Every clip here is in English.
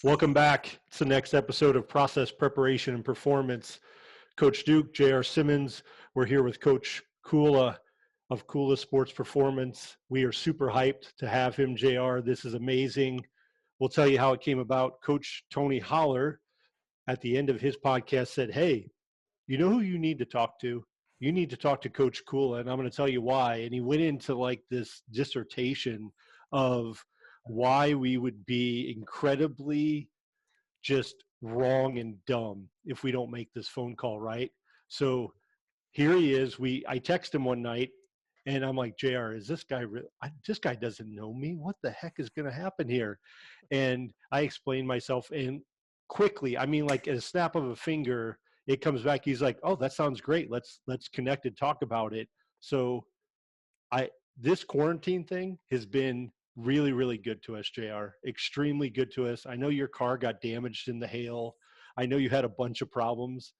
Welcome back. It's the next episode of Process Preparation and Performance. Coach Duke, J.R. Simmons. We're here with Coach Kula of Kula Sports Performance. We are super hyped to have him, J.R. This is amazing. We'll tell you how it came about. Coach Tony Holler, at the end of his podcast, said, hey, you know who you need to talk to? You need to talk to Coach Kula, and I'm going to tell you why. And he went into like this dissertation of why we would be incredibly just wrong and dumb if we don't make this phone call, right? So here he is. I text him one night and I'm like, JR, is this guy this guy doesn't know me? What the heck is going to happen here? And I explained myself, and quickly, I mean, like at a snap of a finger, it comes back. He's like, oh, that sounds great. Let's connect and talk about it. So this quarantine thing has been really, really good to us, JR. Extremely good to us. I know your car got damaged in the hail. I know you had a bunch of problems,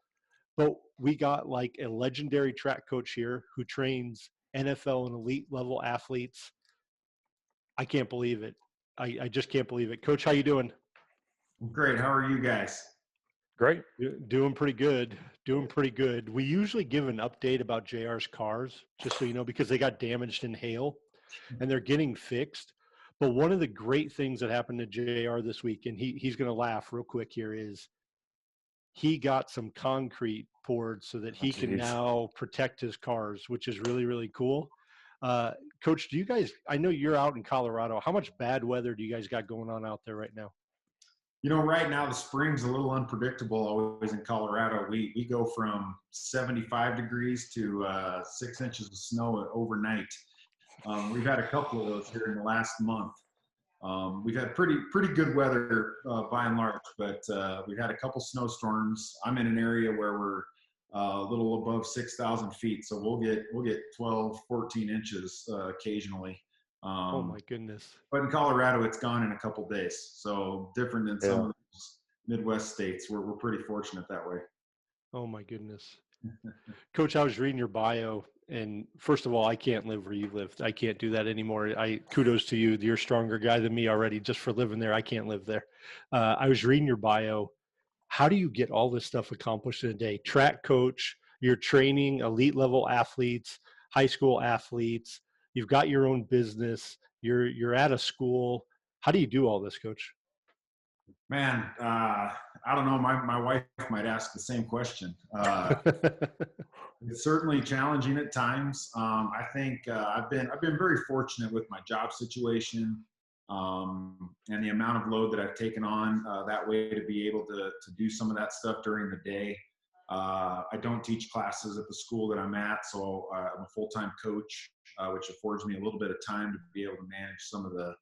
but we got like a legendary track coach here who trains NFL and elite level athletes. I can't believe it. I just can't believe it. Coach, how you doing? Great. How are you guys? Great. Doing pretty good. Doing pretty good. We usually give an update about JR's cars, just so you know, because they got damaged in hail and they're getting fixed. But one of the great things that happened to JR this week, and he's going to laugh real quick here, is he got some concrete poured so that he can now protect his cars, which is really, really cool. Coach, do you guys, I know you're out in Colorado. How much bad weather do you guys got going on out there right now? You know, right now the spring's a little unpredictable always in Colorado. We go from 75 degrees to 6 inches of snow overnight. We've had a couple of those here in the last month. We've had pretty good weather by and large, but we've had a couple snowstorms. I'm in an area where we're a little above 6,000 feet, so we'll get 12, 14 inches occasionally. Oh my goodness! But in Colorado, it's gone in a couple days, so different than some of those Midwest states. We're pretty fortunate that way. Oh my goodness. Coach, I was reading your bio, and first of all, I can't live where you live. I can't do that anymore. Kudos to you. You're a stronger guy than me already just for living there. I can't live there. I was reading your bio. How do you get all this stuff accomplished in a day? Track coach, you're training elite level athletes, high school athletes. You've got your own business. You're at a school. How do you do all this, Coach? Man, I don't know. My wife might ask the same question. It's certainly challenging at times. I think I've been very fortunate with my job situation and the amount of load that I've taken on that way to be able to do some of that stuff during the day. I don't teach classes at the school that I'm at, so I'm a full-time coach, which affords me a little bit of time to be able to manage some of the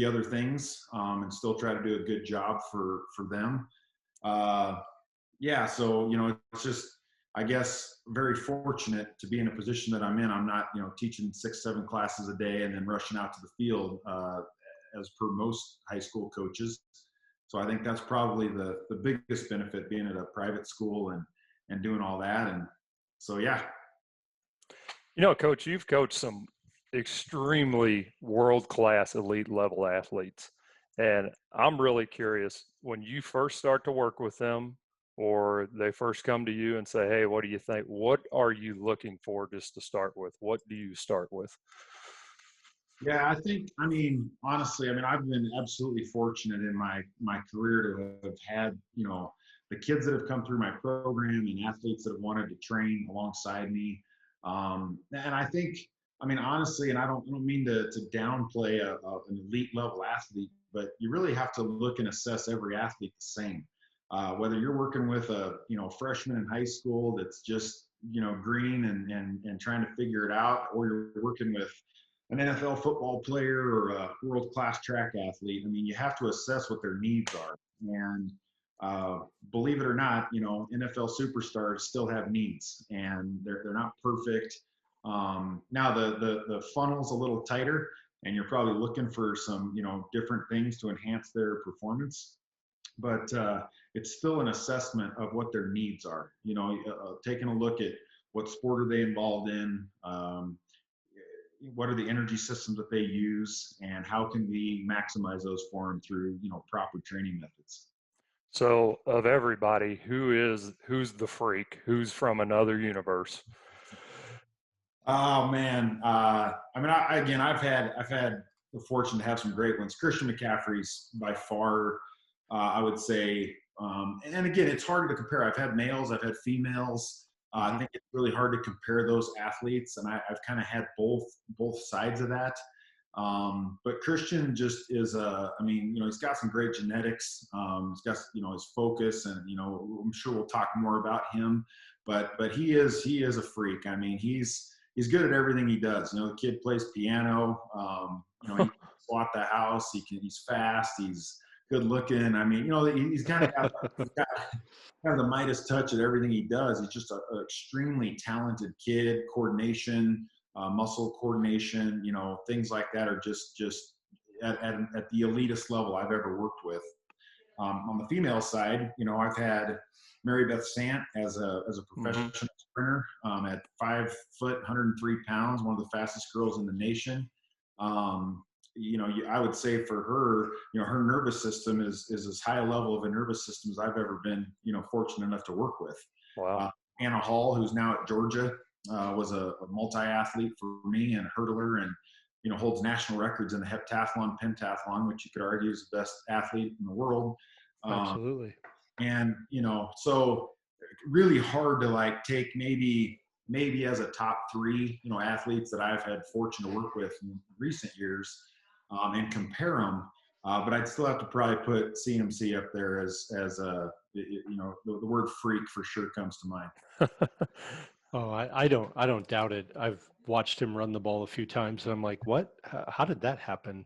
other things and still try to do a good job for them. So, you know, it's just, I guess, very fortunate to be in a position that I'm in. I'm not, you know, teaching 6-7 classes a day and then rushing out to the field as per most high school coaches. So I think that's probably the biggest benefit, being at a private school and doing all that. And so, yeah. You know, Coach, you've coached some extremely world-class elite level athletes. And I'm really curious, when you first start to work with them or they first come to you and say, hey, what do you think? What are you looking for just to start with? What do you start with? Yeah, honestly, I've been absolutely fortunate in my career to have had, you know, the kids that have come through my program and athletes that have wanted to train alongside me. And I think, honestly, and I don't mean to downplay an elite level athlete, but you really have to look and assess every athlete the same. Whether you're working with a, you know, freshman in high school that's just, you know, green and trying to figure it out, or you're working with an NFL football player or a world-class track athlete, you have to assess what their needs are. And believe it or not, you know, NFL superstars still have needs, and they're not perfect. Now the funnel's a little tighter, and you're probably looking for some, you know, different things to enhance their performance. But it's still an assessment of what their needs are. You know, taking a look at what sport are they involved in. what are the energy systems that they use, and how can we maximize those for them through, proper training methods. So of everybody, who's the freak? Who's from another universe? Oh man, I mean, I've had the fortune to have some great ones. Christian McCaffrey's by far, I would say, and again, it's hard to compare. I've had males, I've had females. I think it's really hard to compare those athletes, and I've kind of had both sides of that. But Christian just is I mean, he's got some great genetics. He's got, his focus, and, I'm sure we'll talk more about him, but he is a freak. I mean, he's good at everything he does. The kid plays piano. He can swat the house. He's fast. He's good looking. I mean, he's kind of got kind of the Midas touch at everything he does. He's just an extremely talented kid. Coordination, muscle coordination, things like that are just at the elitist level I've ever worked with. On the female side, I've had MaryBeth Sant as a professional sprinter at 5 foot, 103 pounds, one of the fastest girls in the nation. I would say for her, her nervous system is as high a level of a nervous system as I've ever been, fortunate enough to work with. Wow. Anna Hall, who's now at Georgia, was a multi-athlete for me and a hurdler, and holds national records in the heptathlon, pentathlon, which you could argue is the best athlete in the world. Absolutely. And so really hard to take maybe as a top 3 athletes that I've had fortune to work with in recent years, and compare them. But I'd still have to probably put CMC up there as the word freak for sure comes to mind. Oh, I don't doubt it. I've watched him run the ball a few times, and I'm like, what? How did that happen?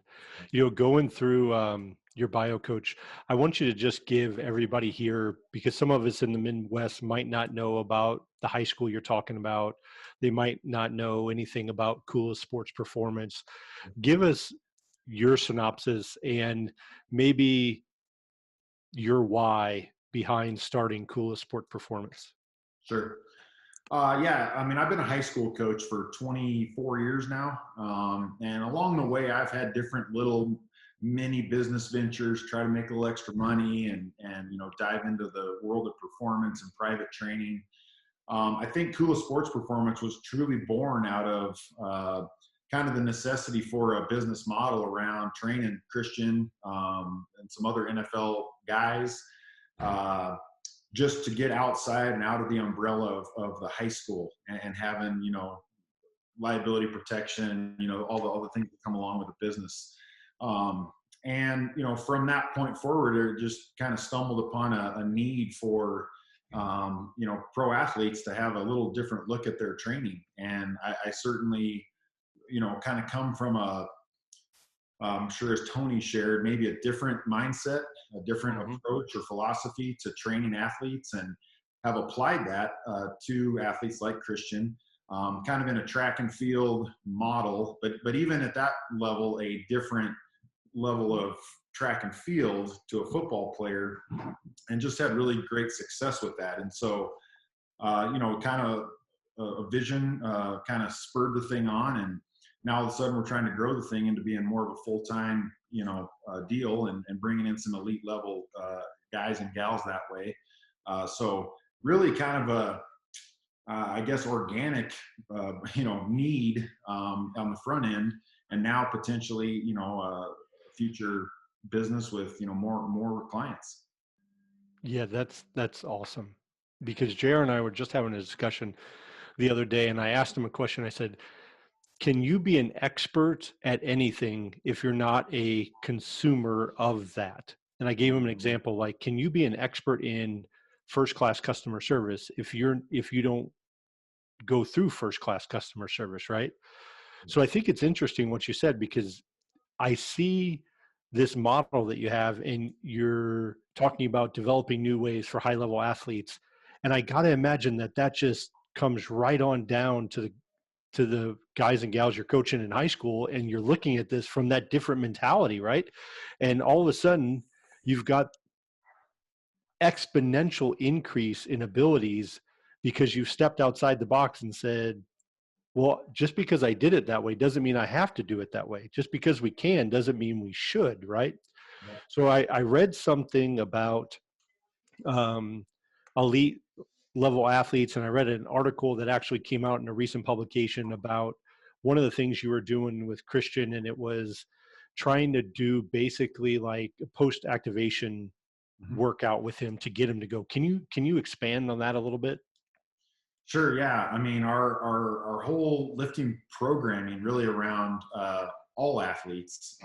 Going through your bio, coach, I want you to just give everybody here, because some of us in the Midwest might not know about the high school you're talking about. They might not know anything about Kula Sports Performance. Give us your synopsis and maybe your why behind starting Kula Sport Performance. Sure. Yeah, I mean, I've been a high school coach for 24 years now. And along the way, I've had different little mini business ventures, try to make a little extra money and dive into the world of performance and private training. I think Kula Sports Performance was truly born out of kind of the necessity for a business model around training Christian and some other NFL guys, just to get outside and out of the umbrella of the high school and having, liability protection, all the things that come along with the business. And from that point forward, it just kind of stumbled upon a need for, pro athletes to have a little different look at their training. And I certainly, kind of come from I'm sure as Tony shared, maybe a different mindset, a different approach or philosophy to training athletes, and have applied that to athletes like Christian, kind of in a track and field model, but even at that level, a different level of track and field to a football player, and just had really great success with that. And so, kind of a vision kind of spurred the thing on, and now all of a sudden we're trying to grow the thing into being more of a full-time, deal and bringing in some elite level guys and gals that way. So really kind of I guess organic, need on the front end, and now potentially, future business with, more clients. Yeah, that's awesome. Because JR and I were just having a discussion the other day, and I asked him a question. I said, can you be an expert at anything if you're not a consumer of that? And I gave him an example, like, can you be an expert in first-class customer service if you don't go through first-class customer service, right? So I think it's interesting what you said, because I see this model that you have, and you're talking about developing new ways for high-level athletes. And I got to imagine that just comes right on down to the guys and gals you're coaching in high school, and you're looking at this from that different mentality, right? And all of a sudden you've got exponential increase in abilities because you stepped outside the box and said, Well, just because I did it that way doesn't mean I have to do it that way. Just because we can doesn't mean we should, right? Yeah. So I read something about um, elite level athletes, and I read an article that actually came out in a recent publication about one of the things you were doing with Christian, and it was trying to do basically like a post activation workout with him to get him to go. Can you expand on that a little bit? Sure. Yeah. I mean, our whole lifting programming really around all athletes.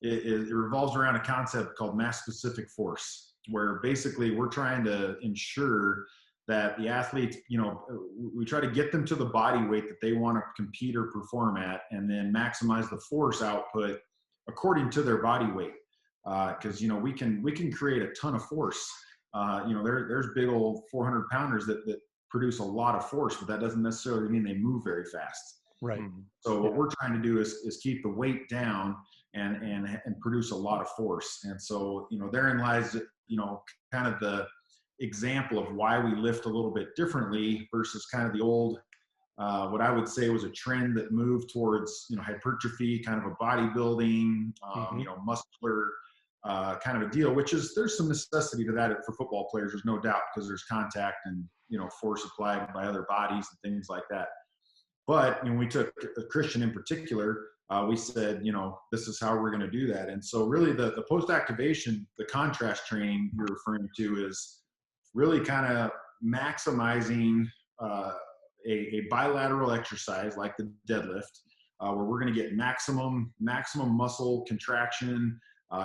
It revolves around a concept called mass specific force, where basically we're trying to ensure that the athletes, we try to get them to the body weight that they want to compete or perform at, and then maximize the force output according to their body weight. Because we can create a ton of force. There's big old 400 pounders that produce a lot of force, but that doesn't necessarily mean they move very fast. Right. So what we're trying to do is keep the weight down and produce a lot of force. And so, therein lies, kind of the example of why we lift a little bit differently versus kind of the old, what I would say was a trend that moved towards, hypertrophy, kind of a bodybuilding, muscular kind of a deal, which is, there's some necessity to that for football players. There's no doubt, because there's contact and, force applied by other bodies and things like that. But when we took Christian in particular, we said, this is how we're going to do that. And so really the post-activation, the contrast training you're referring to is really kind of maximizing a bilateral exercise like the deadlift, where we're going to get maximum muscle contraction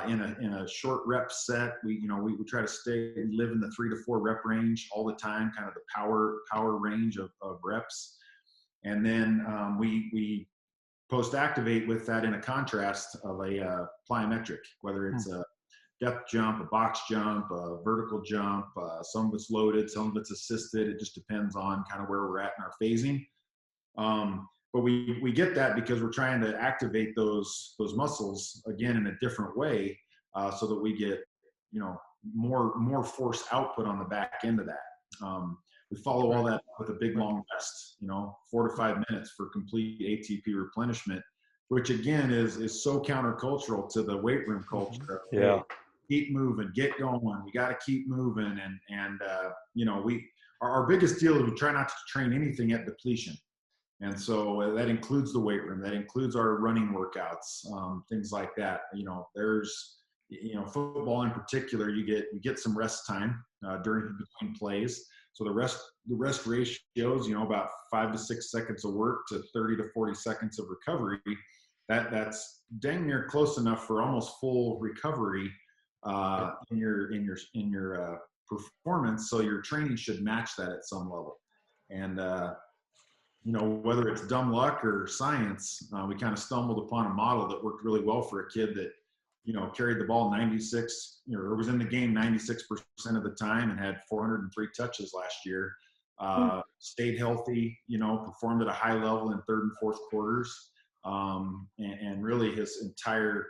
in a short rep set. We try to live in the 3 to 4 rep range all the time, kind of the power range of reps. And then we post-activate with that in a contrast of a plyometric, whether it's a depth jump, a box jump, a vertical jump. Some of it's loaded, some of it's assisted. It just depends on kind of where we're at in our phasing. But we get that because we're trying to activate those muscles again in a different way, so that we get more force output on the back end of that. We follow all that with a big long rest, 4 to 5 minutes for complete ATP replenishment, which again is so countercultural to the weight room culture. Yeah. Keep moving, get going. We got to keep moving, and our biggest deal is we try not to train anything at depletion. And so that includes the weight room, that includes our running workouts, things like that. There's, football in particular, you get some rest time between plays. So the rest ratios, about 5 to 6 seconds of work to 30 to 40 seconds of recovery. That's dang near close enough for almost full recovery in your performance. So your training should match that at some level. And whether it's dumb luck or science, we kind of stumbled upon a model that worked really well for a kid that, carried the ball 96, or was in the game 96% of the time and had 403 touches last year, stayed healthy, performed at a high level in third and fourth quarters. And really his entire,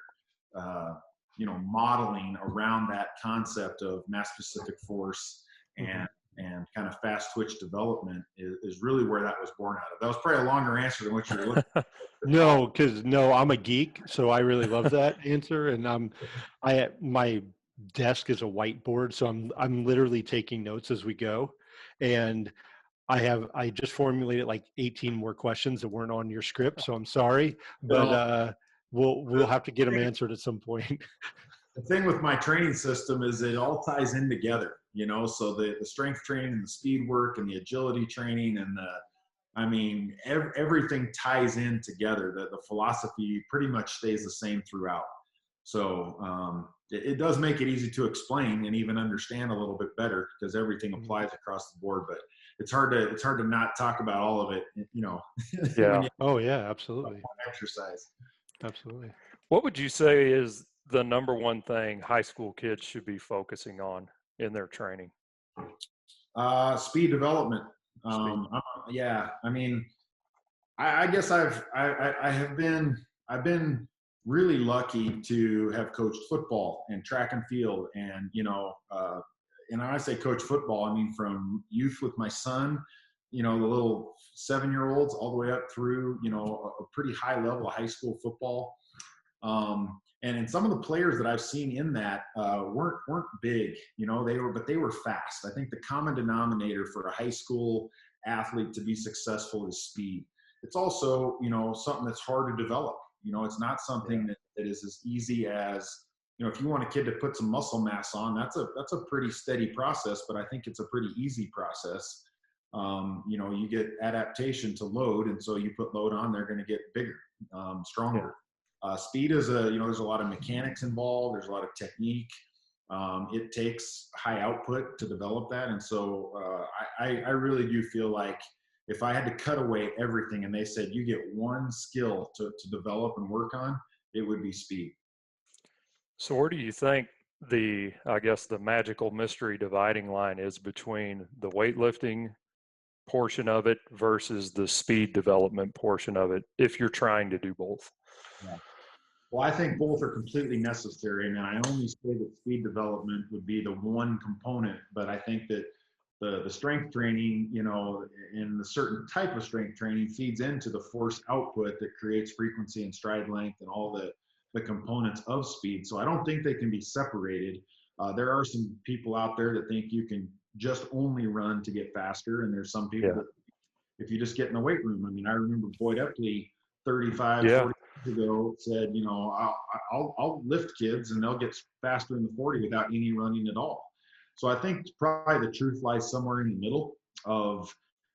modeling around that concept of mass specific force and kind of fast twitch development is really where that was born out of. That was probably a longer answer than what you're looking for. No, I'm a geek, so I really love that answer. And my desk is a whiteboard, so I'm literally taking notes as we go. And I just formulated like 18 more questions that weren't on your script, so I'm sorry, but we'll have to get them answered at some point. The thing with my training system is it all ties in together, so the strength training and the speed work and the agility training and everything ties in together. The philosophy pretty much stays the same throughout. So it does make it easy to explain and even understand a little bit better because everything applies across the board, but it's hard to not talk about all of it, Yeah. Oh yeah, absolutely. Exercise. Absolutely. What would you say is the number one thing high school kids should be focusing on in their training? Speed development. Yeah. I guess I've been really lucky to have coached football and track and field, and and when I say coach football, I mean from youth with my son, the little 7-year-olds all the way up through, a pretty high level of high school football. And some of the players that I've seen in that weren't big, but they were fast. I think the common denominator for a high school athlete to be successful is speed. It's also, something that's hard to develop. It's not something that is as easy as, if you want a kid to put some muscle mass on, that's a pretty steady process, but I think it's a pretty easy process. You get adaptation to load, and so you put load on, they're going to get bigger, stronger. Speed is there's a lot of mechanics involved. There's a lot of technique. It takes high output to develop that. And so I really do feel like if I had to cut away everything and they said you get one skill to develop and work on, it would be speed. So where do you think the magical mystery dividing line is between the weightlifting portion of it versus the speed development portion of it, if you're trying to do both? Yeah. Well, I think both are completely necessary. And I only say that speed development would be the one component, but I think that the strength training, and the certain type of strength training feeds into the force output that creates frequency and stride length and all the components of speed. So I don't think they can be separated. There are some people out there that think you can just only run to get faster. And there's some people that if you just get in the weight room, I remember Boyd Epley 35, 40 years ago said, I'll lift kids and they'll get faster in the 40 without any running at all. So I think probably the truth lies somewhere in the middle of,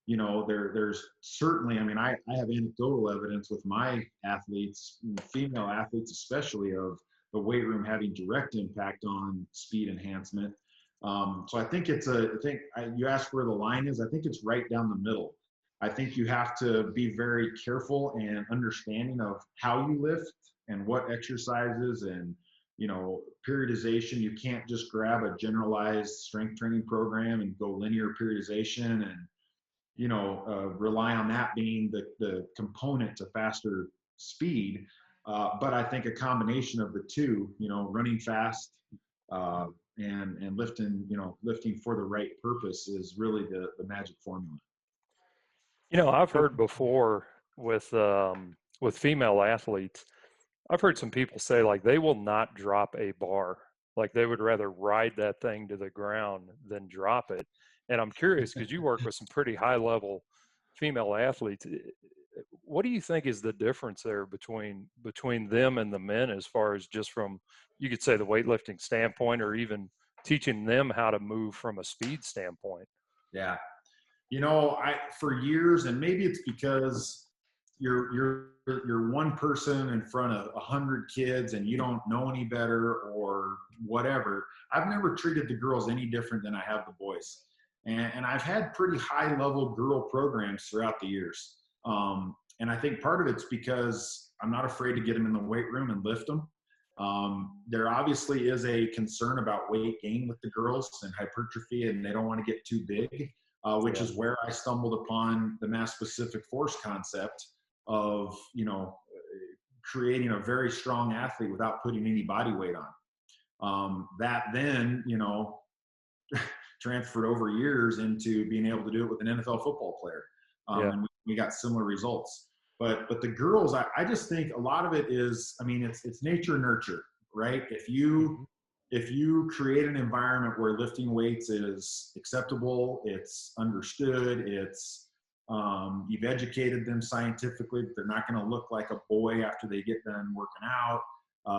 there's certainly, I have anecdotal evidence with my athletes, female athletes especially, of the weight room having direct impact on speed enhancement. So I think you asked where the line is. I think it's right down the middle. I think you have to be very careful and understanding of how you lift and what exercises and, periodization. You can't just grab a generalized strength training program and go linear periodization and, rely on that being the component to faster speed. But I think a combination of the two, running fast and lifting for the right purpose is really the magic formula. I've heard before with female athletes, I've heard some people say like they will not drop a bar. Like they would rather ride that thing to the ground than drop it. And I'm curious because you work with some pretty high level female athletes. What do you think is the difference there between them and the men as far as just from, you could say, the weightlifting standpoint, or even teaching them how to move from a speed standpoint? Yeah. For years, and maybe it's because you're one person in front of 100 kids and you don't know any better or whatever. I've never treated the girls any different than I have the boys. And I've had pretty high level girl programs throughout the years. And I think part of it's because I'm not afraid to get them in the weight room and lift them. There obviously is a concern about weight gain with the girls and hypertrophy, and they don't want to get too big. Which is where I stumbled upon the mass specific force concept of, creating a very strong athlete without putting any body weight on. That then, transferred over years into being able to do it with an NFL football player. And we got similar results. But the girls, I just think a lot of it is, it's nature nurture, right? If you create an environment where lifting weights is acceptable, it's understood, you've educated them scientifically that they're not going to look like a boy after they get done working out,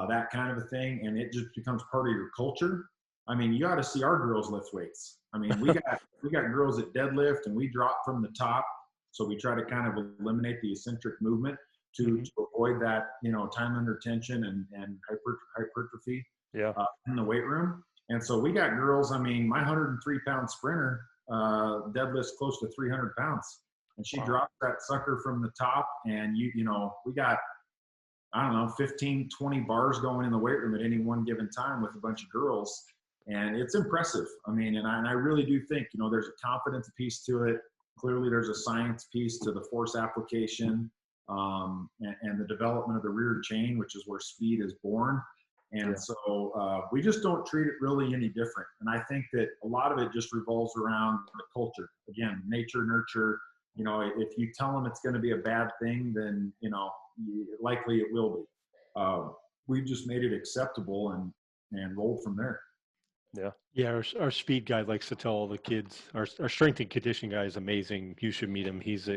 that kind of a thing, and it just becomes part of your culture. You ought to see our girls lift weights. We got girls that deadlift and we drop from the top, so we try to kind of eliminate the eccentric movement to avoid that, time under tension and hypertrophy. In the weight room. And so we got girls, my 103-pound sprinter deadlifts close to 300 pounds. And she drops that sucker from the top, and we got, 15, 20 bars going in the weight room at any one given time with a bunch of girls. And it's impressive. And I really do think, there's a confidence piece to it. Clearly there's a science piece to the force application and the development of the rear chain, which is where speed is born. And so we just don't treat it really any different. And I think that a lot of it just revolves around the culture. Again, nature, nurture, you know, if you tell them it's going to be a bad thing, then, you know, likely it will be. We just made it acceptable and rolled from there. Yeah, our speed guy likes to tell all the kids, our strength and conditioning guy is amazing. You should meet him. He's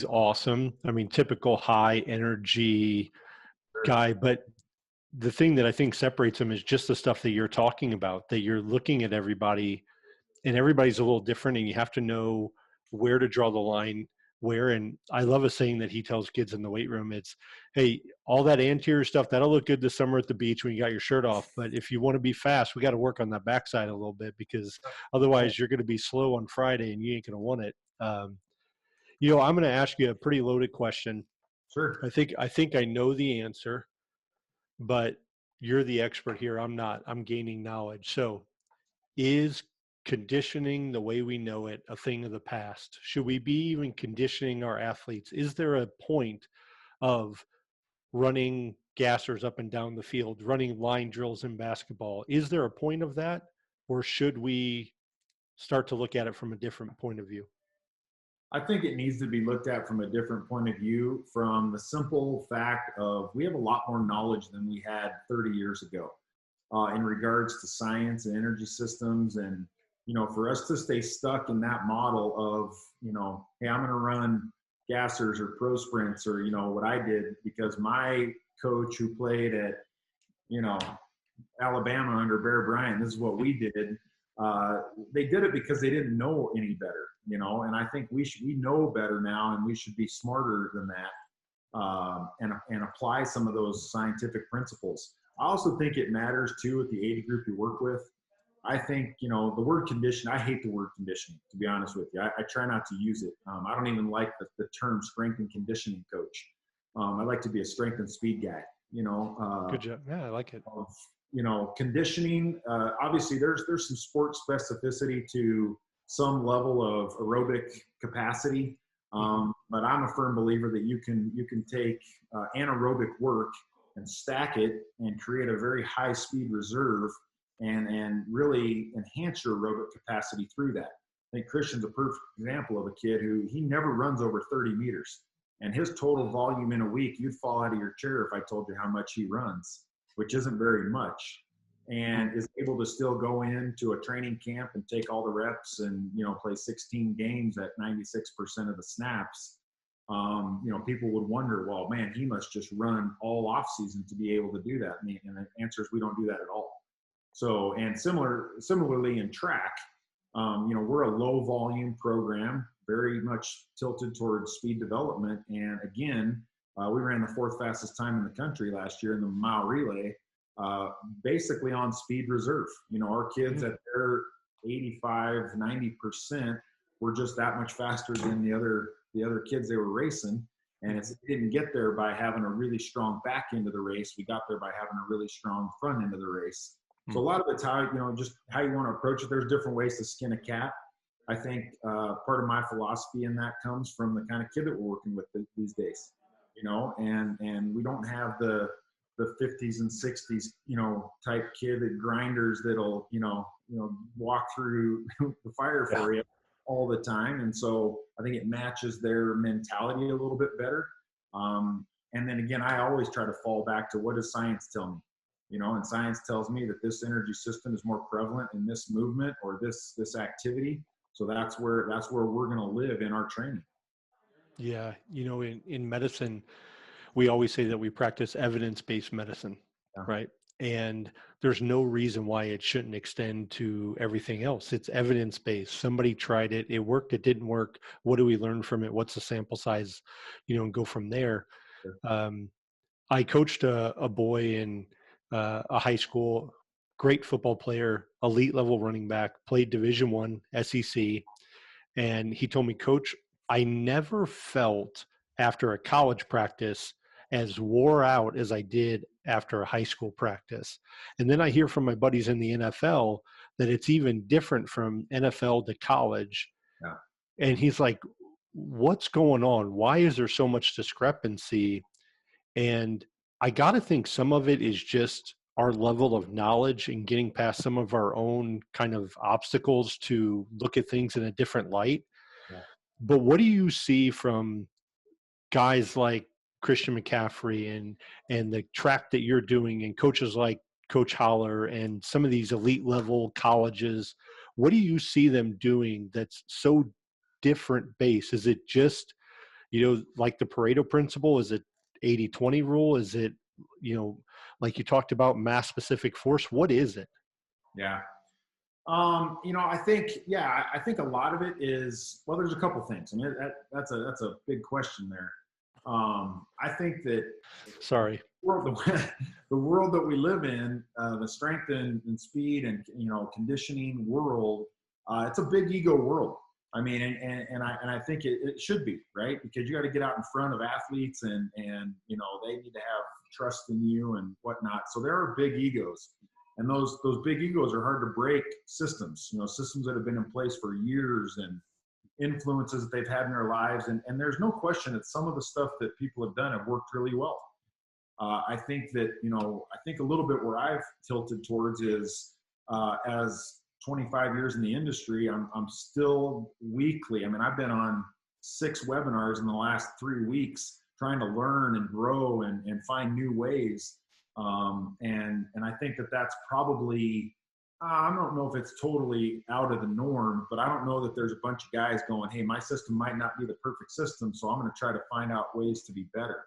awesome. I mean, typical high energy guy, but the thing that I think separates him is just the stuff that you're talking about, that you're looking at everybody and everybody's a little different and you have to know where to draw the line where. And I love a saying that he tells kids in the weight room. It's, hey, all that anterior stuff, that'll look good this summer at the beach when you got your shirt off. But if you want to be fast, we got to work on that backside a little bit, because otherwise you're going to be slow on Friday and you ain't going to want it. You know, I'm going to ask you a pretty loaded question. Sure. I think I know the answer, but you're the expert here. I'm not. I'm gaining knowledge. So, is conditioning the way we know it a thing of the past? Should we be even conditioning our athletes? Is there a point of running gassers up and down the field, running line drills in basketball? Is there a point of that, or should we start to look at it from a different point of view? I think it needs to be looked at from a different point of view, from the simple fact of we have a lot more knowledge than we had 30 years ago in regards to science and energy systems. And, you know, for us to stay stuck in that model of, you know, hey, I'm going to run gassers or pro sprints, or, you know, what I did because my coach who played at, you know, Alabama under Bear Bryant, this is what we did. They did it because they didn't know any better, you know, and I think we know better now, and we should be smarter than that, and apply some of those scientific principles. I also think it matters too with the age group you work with. I think, you know, the word condition, I hate the word conditioning, to be honest with you. I try not to use it. I don't even like the term strength and conditioning coach. I like to be a strength and speed guy, you know. Good job. Yeah, I like it. You know, conditioning, obviously there's some sport specificity to some level of aerobic capacity. But I'm a firm believer that you can take anaerobic work and stack it and create a very high speed reserve and really enhance your aerobic capacity through that. I think Christian's a perfect example of a kid who he never runs over 30 meters, and his total volume in a week, you'd fall out of your chair if I told you how much he runs, which isn't very much, and is able to still go into a training camp and take all the reps and, you know, play 16 games at 96% of the snaps. You know, people would wonder, well, man, he must just run all off season to be able to do that. And the answer is we don't do that at all. So, and similarly in track, you know, we're a low volume program, very much tilted towards speed development. And again, we ran the 4th fastest time in the country last year in the mile relay, basically on speed reserve. You know, our kids at their 85, 90% were just that much faster than the other kids they were racing. And it didn't get there by having a really strong back end of the race. We got there by having a really strong front end of the race. So a lot of it's how, you know, just how you want to approach it. There's different ways to skin a cat. I think part of my philosophy in that comes from the kind of kid that we're working with these days, you know, and we don't have the 50s and 60s, you know, type kid that grinders that'll, you know, walk through the fire for you all the time. And so I think it matches their mentality a little bit better. And then again, I always try to fall back to what does science tell me? You know, and science tells me that this energy system is more prevalent in this movement or this activity. So that's where we're going to live in our training. Yeah. You know, in medicine, we always say that we practice evidence-based medicine, right? And there's no reason why it shouldn't extend to everything else. It's evidence-based. Somebody tried it. It worked. It didn't work. What do we learn from it? What's the sample size? You know, and go from there. I coached a boy in a high school, great football player, elite level running back, played Division I, SEC. And he told me, Coach, I never felt after a college practice as wore out as I did after a high school practice. And then I hear from my buddies in the NFL that it's even different from NFL to college. Yeah. And he's like, what's going on? Why is there so much discrepancy? And I got to think some of it is just our level of knowledge and getting past some of our own kind of obstacles to look at things in a different light. But what do you see from guys like Christian McCaffrey and the track that you're doing, and coaches like Coach Holler and some of these elite level colleges? What do you see them doing that's so different base? Is it just, like the Pareto principle? Is it 80-20 rule? Is it, like you talked about, mass specific force? What is it? Yeah. I think a lot of it is, well, there's a couple things. I mean, that's a big question there. I think that Sorry. the world that we live in, the strength and speed and, conditioning world, it's a big ego world. I mean, and I think it should be, right? Because you got to get out in front of athletes and, they need to have trust in you and whatnot. So there are big egos. And those big egos are hard to break systems, systems that have been in place for years and influences that they've had in their lives. And there's no question that some of the stuff that people have done have worked really well. I think that, I think a little bit where I've tilted towards is as 25 years in the industry, I'm still weekly. I mean, I've been on 6 webinars in the last 3 weeks trying to learn and grow and find new ways. And I think that that's probably, I don't know if it's totally out of the norm, but I don't know that there's a bunch of guys going, hey, my system might not be the perfect system, so I'm going to try to find out ways to be better.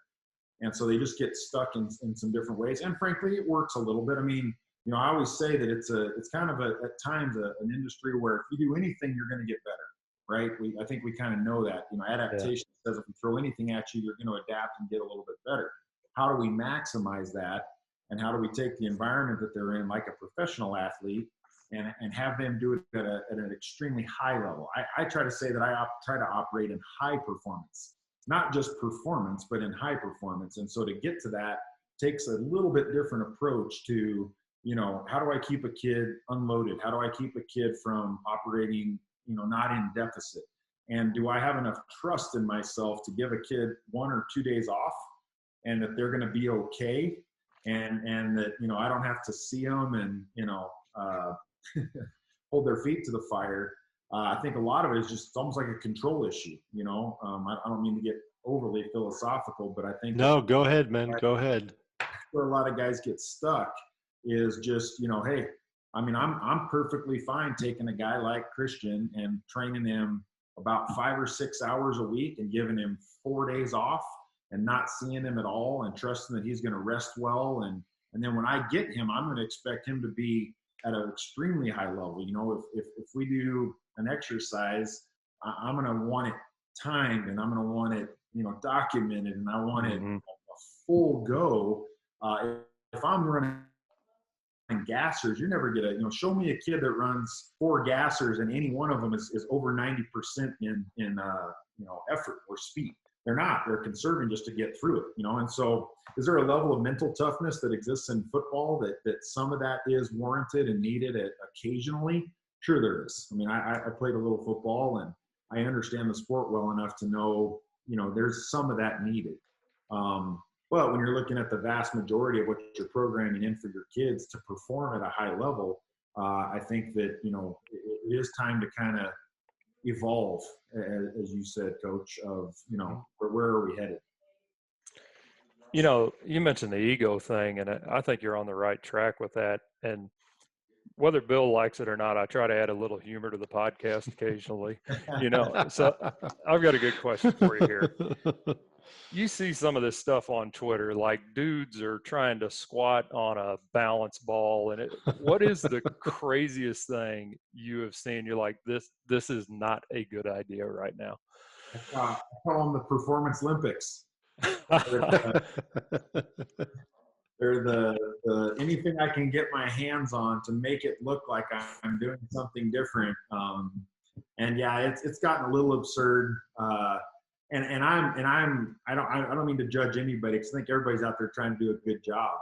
And so they just get stuck in some different ways. And frankly, it works a little bit. I mean, I always say that it's kind of at times an industry where if you do anything, you're going to get better, right? I think we kind of know that, adaptation says if you throw anything at you, you're going to adapt and get a little bit better. How do we maximize that? And how do we take the environment that they're in, like a professional athlete, and have them do it at an extremely high level? I try to say that I try to operate in high performance, not just performance, but in high performance. And so to get to that takes a little bit different approach to, how do I keep a kid unloaded? How do I keep a kid from operating, not in deficit? And do I have enough trust in myself to give a kid 1 or 2 days off and that they're going to be okay? And that, I don't have to see them and, hold their feet to the fire. I think a lot of it is just, it's almost like a control issue, I don't mean to get overly philosophical, but I think. No, go ahead, man. Go ahead. Where a lot of guys get stuck is just, hey, I mean, I'm perfectly fine taking a guy like Christian and training him about 5 or 6 hours a week and giving him 4 days off and not seeing him at all and trusting that he's going to rest well. And then when I get him, I'm going to expect him to be at an extremely high level. If we do an exercise, I'm going to want it timed and I'm going to want it, documented, and I want it a full go. If I'm running gassers, you never get show me a kid that runs 4 gassers and any one of them is over 90% in effort or speed. They're not. They're conserving just to get through it, And so is there a level of mental toughness that exists in football that some of that is warranted and needed occasionally? Sure there is. I mean, I played a little football and I understand the sport well enough to know, there's some of that needed. But when you're looking at the vast majority of what you're programming in for your kids to perform at a high level, I think that, it is time to kind of evolve, as you said, Coach, of, where are we headed? You mentioned the ego thing, and I think you're on the right track with that. And whether Bill likes it or not, I try to add a little humor to the podcast occasionally, So I've got a good question for you here. You see some of this stuff on Twitter, like dudes are trying to squat on a balance ball. And what is the craziest thing you have seen? You're like, this is not a good idea right now. I call them the Performance Olympics. They're the anything I can get my hands on to make it look like I'm doing something different. And yeah, it's gotten a little absurd. And I don't mean to judge anybody, because I think everybody's out there trying to do a good job.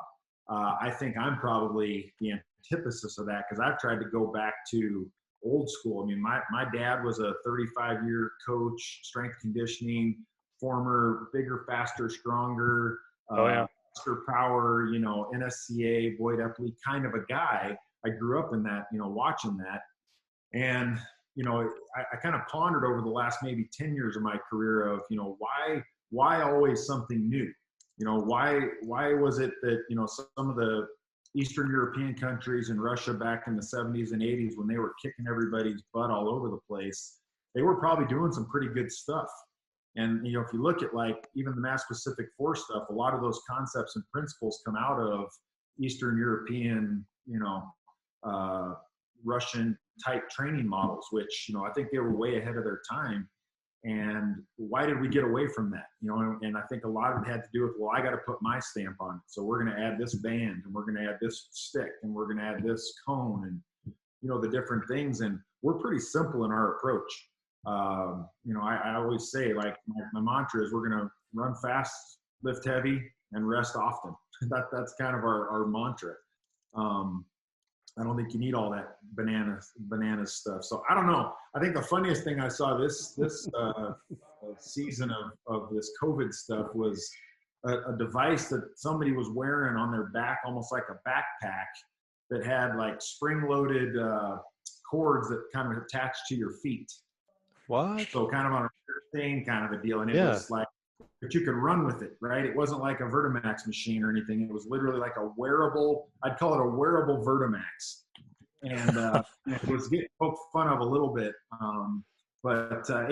I think I'm probably the antithesis of that, because I've tried to go back to old school. I mean, my dad was a 35-year coach, strength conditioning, former bigger, faster, stronger, faster power, NSCA, Boyd Epley kind of a guy. I grew up in that, watching that. And I kind of pondered over the last maybe 10 years of my career of, why always something new? Why was it that, some of the Eastern European countries and Russia back in the 70s and 80s, when they were kicking everybody's butt all over the place, they were probably doing some pretty good stuff. And, if you look at like even the mass Pacific Force stuff, a lot of those concepts and principles come out of Eastern European, Russian type training models, which, I think they were way ahead of their time. And why did we get away from that? And I think a lot of it had to do with, well, I got to put my stamp on it. So we're going to add this band, and we're going to add this stick, and we're going to add this cone, and, the different things. And we're pretty simple in our approach. I always say, like, my mantra is we're going to run fast, lift heavy, and rest often. That's kind of our mantra. I don't think you need all that banana stuff. So I don't know. I think the funniest thing I saw this season of this COVID stuff was a device that somebody was wearing on their back, almost like a backpack, that had like spring-loaded cords that kind of attached to your feet. What? So kind of on a thing kind of a deal. And it was like, but you could run with it, right? It wasn't like a Vertimax machine or anything. It was literally like a wearable, I'd call it a wearable Vertimax. And it was getting poked fun of a little bit. And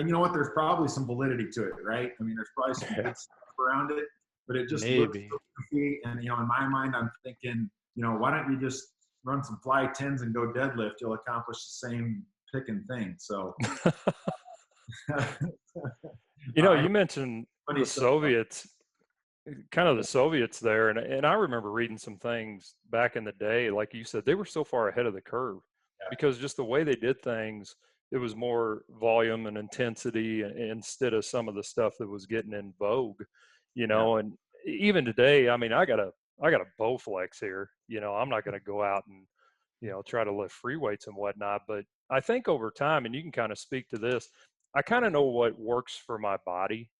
you know what? There's probably some validity to it, right? I mean, there's probably some good stuff around it, but it just looks so goofy. And, in my mind, I'm thinking, why don't you just run some fly 10s and go deadlift? You'll accomplish the same picking thing. So. You mentioned the Soviets, kind of the Soviets there. And I remember reading some things back in the day, like you said, they were so far ahead of the curve because just the way they did things, it was more volume and intensity instead of some of the stuff that was getting in vogue, and even today, I mean, I got a Bowflex here, I'm not going to go out and, try to lift free weights and whatnot, but I think over time, and you can kind of speak to this, I kind of know what works for my body.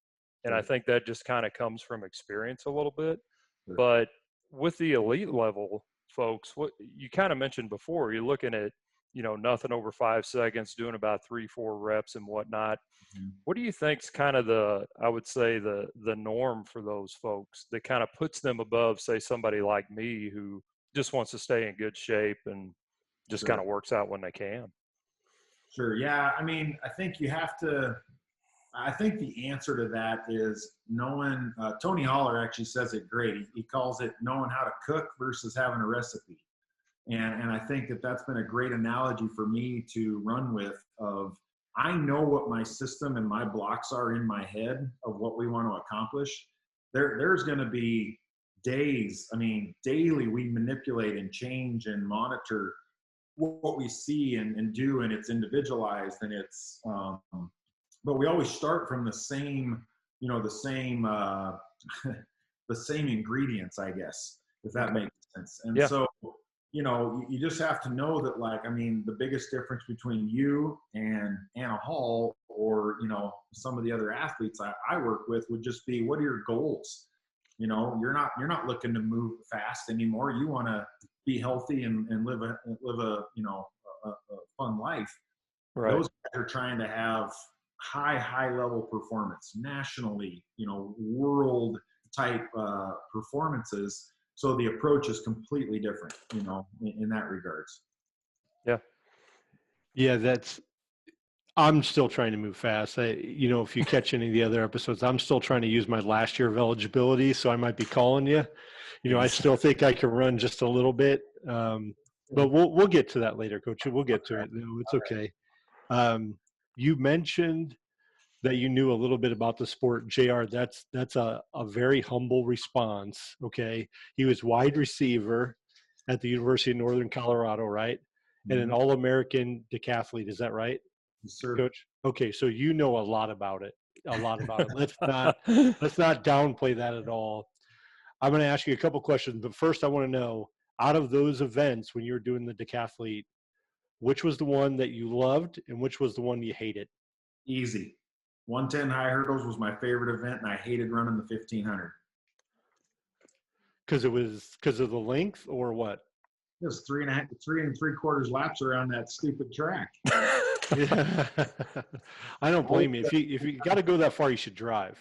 And I think that just kind of comes from experience a little bit. Sure. But with the elite level folks, what you kind of mentioned before, you're looking at, nothing over 5 seconds, doing about 3-4 reps and whatnot. Mm-hmm. What do you think's kind of I would say the norm for those folks that kind of puts them above, say, somebody like me who just wants to stay in good shape and just kind of works out when they can? Sure. Yeah. I mean, I think the answer to that is knowing, Tony Holler actually says it great. He calls it knowing how to cook versus having a recipe. And I think that's been a great analogy for me to run with of, I know what my system and my blocks are in my head of what we want to accomplish. There's going to be days, daily we manipulate and change and monitor what we see and do, and it's individualized, and it's but we always start from the same the same ingredients, I guess, if that makes sense. And so you just have to know that, like, the biggest difference between you and Anna Hall or some of the other athletes I work with would just be, what are your goals? You're not looking to move fast anymore. You want to be healthy and live a fun life. Right. Those guys are trying to have high level performance nationally, world type performances. So the approach is completely different, in that regards. Yeah, I'm still trying to move fast. If you catch any of the other episodes, I'm still trying to use my last year of eligibility. So I might be calling you. I still think I can run just a little bit. But we'll get to that later, Coach. We'll get to it. No, it's okay. You mentioned that you knew a little bit about the sport. JR, that's a very humble response. Okay. He was wide receiver at the University of Northern Colorado, right? And an All-American decathlete. Is that right? Yes, sir. Coach? Okay. So you know a lot about it. Let's not downplay that at all. I'm going to ask you a couple questions, but first I want to know, out of those events when you were doing the decathlete, which was the one that you loved and which was the one you hated? Easy. 110 high hurdles was my favorite event, and I hated running the 1500. Because of the length, or what? It was 3 3/4 laps around that stupid track. Yeah. I don't blame you. If you got to go that far, you should drive.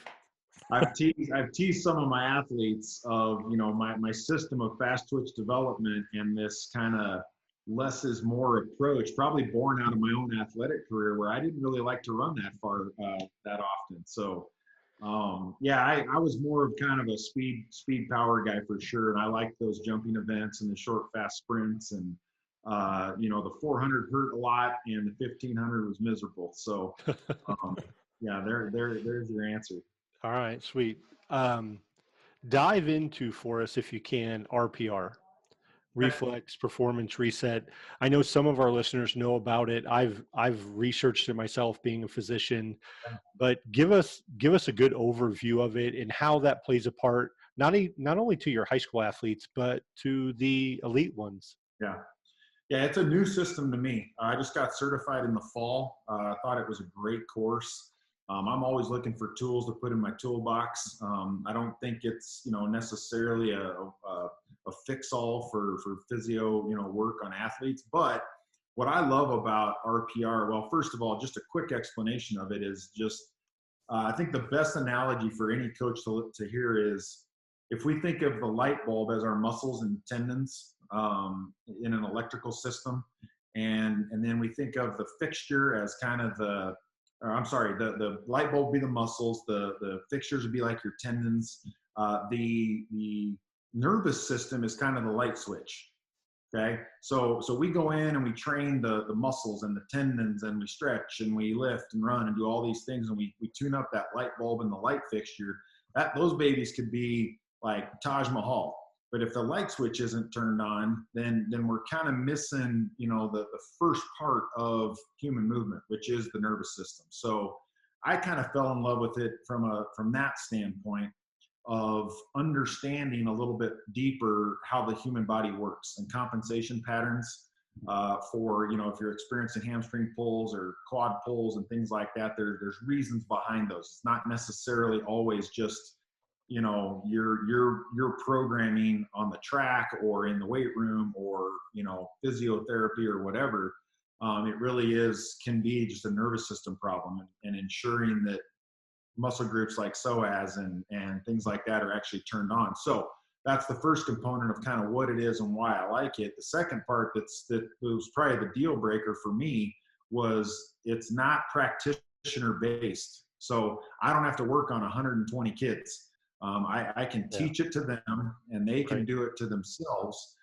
I've teased some of my athletes of, my system of fast twitch development and this kind of less is more approach, probably born out of my own athletic career where I didn't really like to run that far that often. So yeah, I was more of kind of a speed power guy for sure. And I liked those jumping events and the short, fast sprints. And, the 400 hurt a lot and the 1500 was miserable. So yeah, there's your answer. All right, sweet. Dive into for us, if you can, RPR, reflex performance reset. I know some of our listeners know about it. I've researched it myself, being a physician, but give us a good overview of it and how that plays a part, not only to your high school athletes, but to the elite ones. Yeah. Yeah, it's a new system to me. I just got certified in the fall. I thought it was a great course. I'm always looking for tools to put in my toolbox. I don't think it's necessarily a fix-all for physio work on athletes. But what I love about RPR, well, first of all, just a quick explanation of it is just I think the best analogy for any coach to hear is if we think of the light bulb as our muscles and tendons in an electrical system, and then we think of the fixture as kind of the light bulb would be the muscles, the fixtures would be like your tendons, the nervous system is kind of the light switch. Okay, so we go in and we train the muscles and the tendons, and we stretch and we lift and run and do all these things, and we tune up that light bulb and the light fixture. Those babies could be like Taj Mahal. But if the light switch isn't turned on, then we're kind of missing, the first part of human movement, which is the nervous system. So I kind of fell in love with it from that standpoint of understanding a little bit deeper how the human body works and compensation patterns for, if you're experiencing hamstring pulls or quad pulls and things like that, there's reasons behind those. It's not necessarily always just your programming on the track or in the weight room or physiotherapy or whatever. It really can be just a nervous system problem, and ensuring that muscle groups like psoas and things like that are actually turned on. So that's the first component of kind of what it is and why I like it. The second part that was probably the deal breaker for me was it's not practitioner based. So I don't have to work on 120 kids. I can teach it to them, and they can do it to themselves.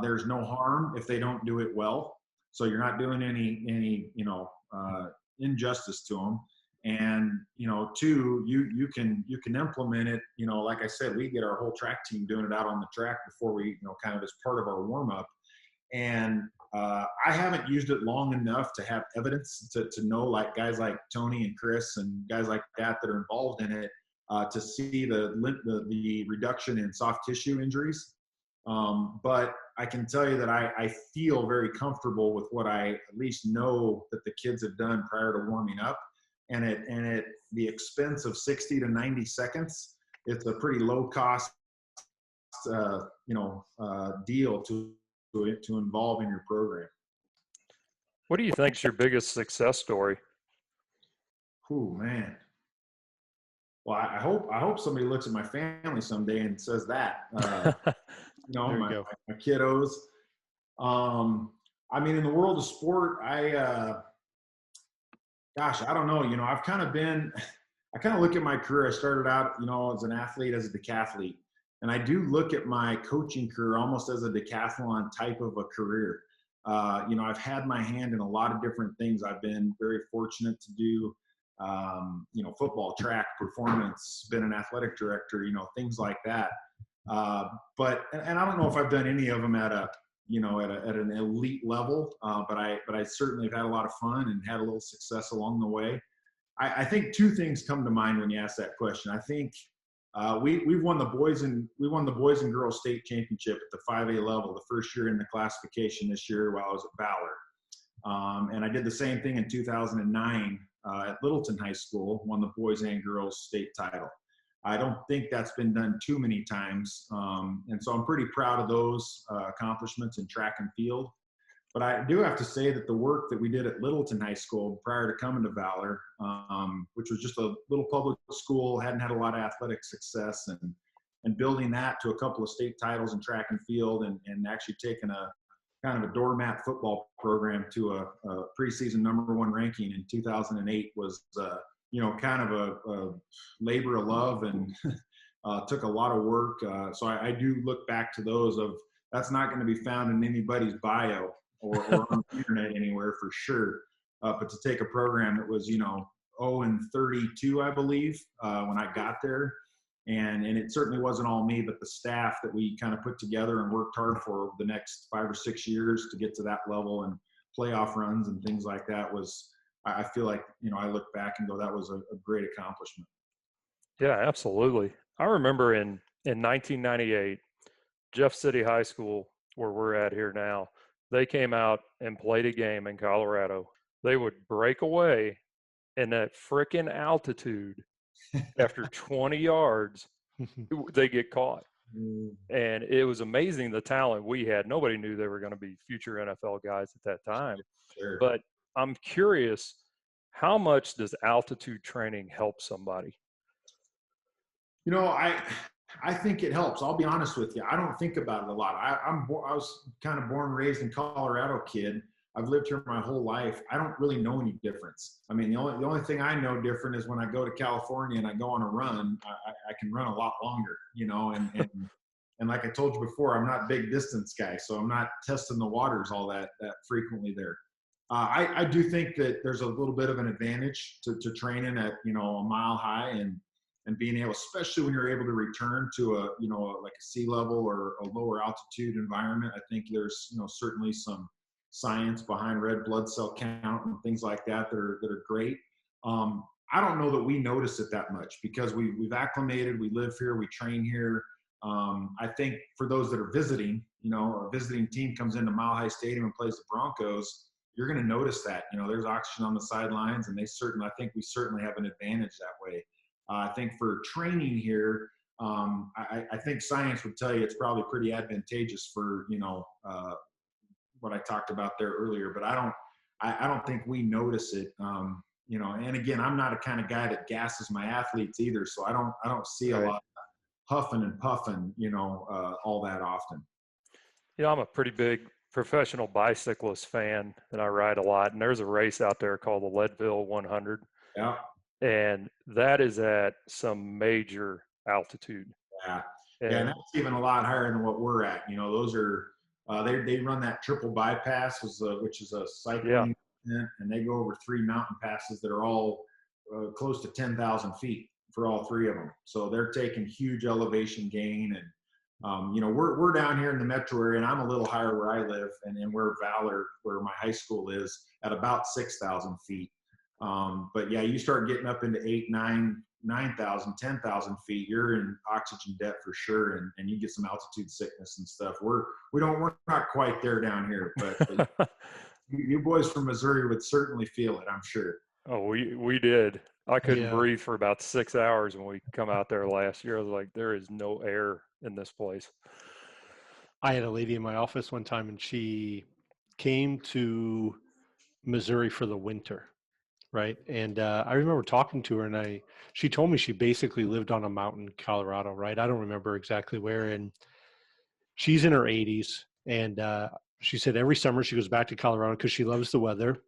There's no harm if they don't do it well. So you're not doing any injustice to them. And two, you can implement it. Like I said, we get our whole track team doing it out on the track before we kind of as part of our warm up. And I haven't used it long enough to have evidence to know, like guys like Tony and Chris and guys like that are involved in it. To see the reduction in soft tissue injuries. But I can tell you that I feel very comfortable with what I at least know that the kids have done prior to warming up. And at the expense of 60 to 90 seconds, it's a pretty low cost, deal to involve in your program. What do you think is your biggest success story? Oh, man. Well, I hope somebody looks at my family someday and says that. My kiddos. In the world of sport, I don't know. I kind of look at my career. I started out, as an athlete, as a decathlete. And I do look at my coaching career almost as a decathlon type of a career. I've had my hand in a lot of different things. I've been very fortunate to do football, track, performance, been an athletic director, things like that. But I don't know if I've done any of them at an elite level, but I certainly have had a lot of fun and had a little success along the way. I think two things come to mind when you ask that question. I think we won the boys and girls state championship at the 5A level the first year in the classification this year while I was at Ballard. And I did the same thing in 2009 at Littleton High School, won the boys and girls state title. I don't think that's been done too many times. And so I'm pretty proud of those accomplishments in track and field. But I do have to say that the work that we did at Littleton High School prior to coming to Valor, which was just a little public school, hadn't had a lot of athletic success, and building that to a couple of state titles in track and field, and actually taking a kind of a doormat football program to a preseason #1 ranking in 2008 was, kind of a labor of love, and took a lot of work. So I do look back to those of, that's not going to be found in anybody's bio or on the internet anywhere for sure. But to take a program that was, 0-32, I believe, when I got there, and it certainly wasn't all me, but the staff that we kind of put together and worked hard for the next 5 or 6 years to get to that level, and playoff runs and things like that was, I feel like, I look back and go, that was a great accomplishment. Yeah, absolutely. I remember in 1998, Jeff City High School, where we're at here now, they came out and played a game in Colorado. They would break away in that frickin' altitude. After 20 yards, they get caught. And it was amazing the talent we had. Nobody knew they were going to be future NFL guys at that time. Sure. But I'm curious, how much does altitude training help somebody? I think it helps. I'll be honest with you. I don't think about it a lot. I was kind of born and raised in Colorado kid. I've lived here my whole life. I don't really know any difference. I mean, the only thing I know different is when I go to California and I go on a run, I can run a lot longer, and like I told you before, I'm not a big distance guy, so I'm not testing the waters all that frequently there. I do think that there's a little bit of an advantage to training at, a mile high, and being able, especially when you're able to return to like a sea level or a lower altitude environment. I think there's, certainly some science behind red blood cell count and things like that that are great. I don't know that we notice it that much because we've acclimated, we live here, we train here. I think for those that are visiting, a visiting team comes into Mile High Stadium and plays the Broncos, you're going to notice that, there's oxygen on the sidelines, and I think we certainly have an advantage that way. I think for training here, I think science would tell you it's probably pretty advantageous for, what I talked about there earlier, but I don't think we notice it. And again, I'm not a kind of guy that gasses my athletes either. So I don't see a lot of huffing and puffing, all that often. I'm a pretty big professional bicyclist fan, and I ride a lot, and there's a race out there called the Leadville 100. Yeah. And that is at some major altitude. Yeah. And that's even a lot higher than what we're at. Those are, they run that triple bypass, which is a cycling event, and they go over 3 mountain passes that are all close to 10,000 feet for all 3 of them. So they're taking huge elevation gain, and we're down here in the metro area, and I'm a little higher where I live, and where Valor, where my high school is, at about 6,000 feet. But yeah, you start getting up into 8, 9, 9,000, 10,000 feet, you're in oxygen debt for sure, and you get some altitude sickness and stuff. We're not quite there down here, but you boys from Missouri would certainly feel it, I'm sure. Oh, we did. I couldn't breathe for about 6 hours when we come out there last year. I was like, there is no air in this place. I had a lady in my office one time, and she came to Missouri for the winter. Right. And I remember talking to her, and she told me she basically lived on a mountain in Colorado. Right. I don't remember exactly where. And she's in her 80s. And she said every summer she goes back to Colorado because she loves the weather.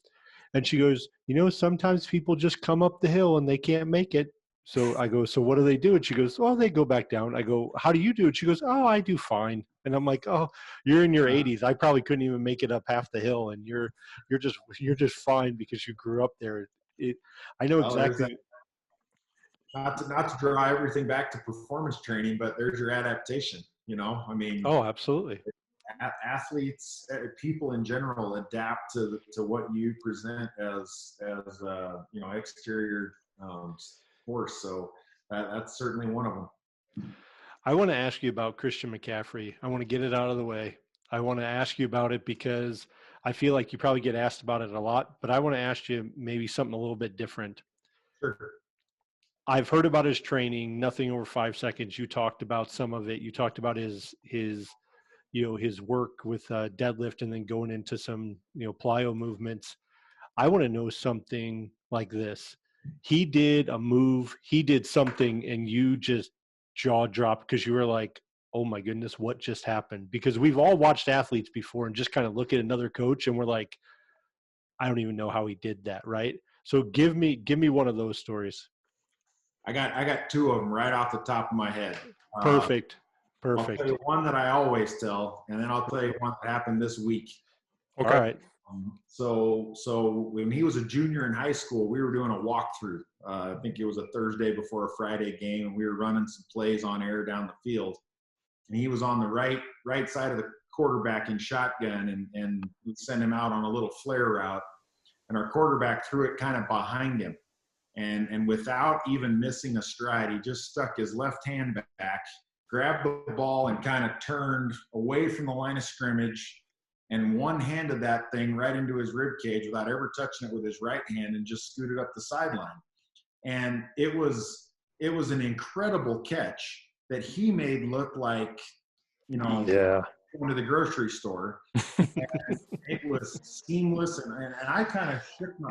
And she goes, sometimes people just come up the hill and they can't make it. So I go, so what do they do? And she goes, well, they go back down. I go, how do you do it? She goes, oh, I do fine. And I'm like, oh, you're in your 80s. I probably couldn't even make it up half the hill, and you're just fine because you grew up there. I know exactly. Not to draw everything back to performance training, but there's your adaptation. I mean. Oh, absolutely. Athletes, people in general, adapt to what you present as exterior force. So that's certainly one of them. I want to ask you about Christian McCaffrey. I want to get it out of the way. I want to ask you about it because I feel like you probably get asked about it a lot, but I want to ask you maybe something a little bit different. Sure. I've heard about his training, nothing over 5 seconds. You talked about some of it. You talked about his his work with deadlift and then going into some, plyo movements. I want to know something like this. He did a move, he did something, and you just jaw dropped because you were like, oh my goodness, what just happened? Because we've all watched athletes before and just kind of look at another coach and we're like, I don't even know how he did that, right? So give me one of those stories. I got two of them right off the top of my head. Perfect. I'll tell you one that I always tell, and then I'll tell you one that happened this week. Okay. All right. So when he was a junior in high school, we were doing a walkthrough. I think it was a Thursday before a Friday game, and we were running some plays on air down the field. And he was on the right side of the quarterback in shotgun, and we sent him out on a little flare route, and our quarterback threw it kind of behind him. And without even missing a stride, he just stuck his left hand back, grabbed the ball, and kind of turned away from the line of scrimmage and one-handed that thing right into his rib cage without ever touching it with his right hand and just scooted up the sideline. And it was an incredible catch that he made look like, Yeah. going to the grocery store. And it was seamless, and I kind of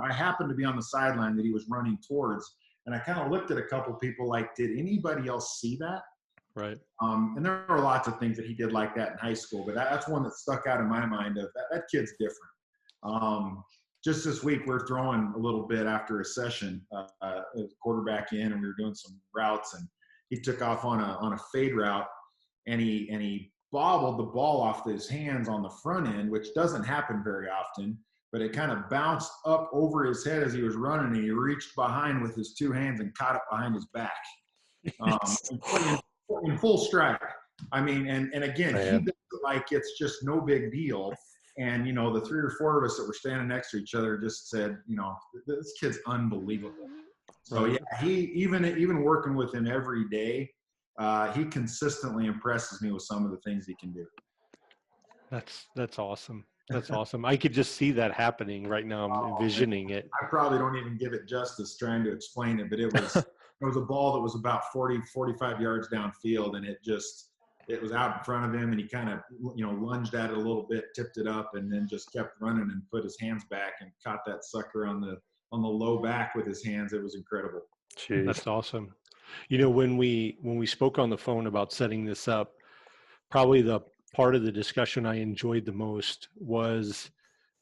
I happened to be on the sideline that he was running towards, and I kind of looked at a couple people like, did anybody else see that? Right. And there are lots of things that he did like that in high school, but that's one that stuck out in my mind of that kid's different. Just this week, we're throwing a little bit after a session, quarterback in, and we were doing some routes, and he took off on a fade route, and he bobbled the ball off his hands on the front end, which doesn't happen very often, but it kind of bounced up over his head as he was running, and he reached behind with his two hands and caught it behind his back. In full stride. I mean, and again, Man. he does it like it's just no big deal. And, the 3 or 4 of us that were standing next to each other just said, this kid's unbelievable. So, yeah, he even working with him every day, he consistently impresses me with some of the things he can do. That's awesome. That's awesome. I could just see that happening right now. I'm envisioning it. I probably don't even give it justice trying to explain it, but it was a ball that was about 40, 45 yards downfield, and it was out in front of him, and he kind of, lunged at it a little bit, tipped it up, and then just kept running and put his hands back and caught that sucker on the low back with his hands. It was incredible. Jeez. That's awesome. When we spoke on the phone about setting this up, probably the part of the discussion I enjoyed the most was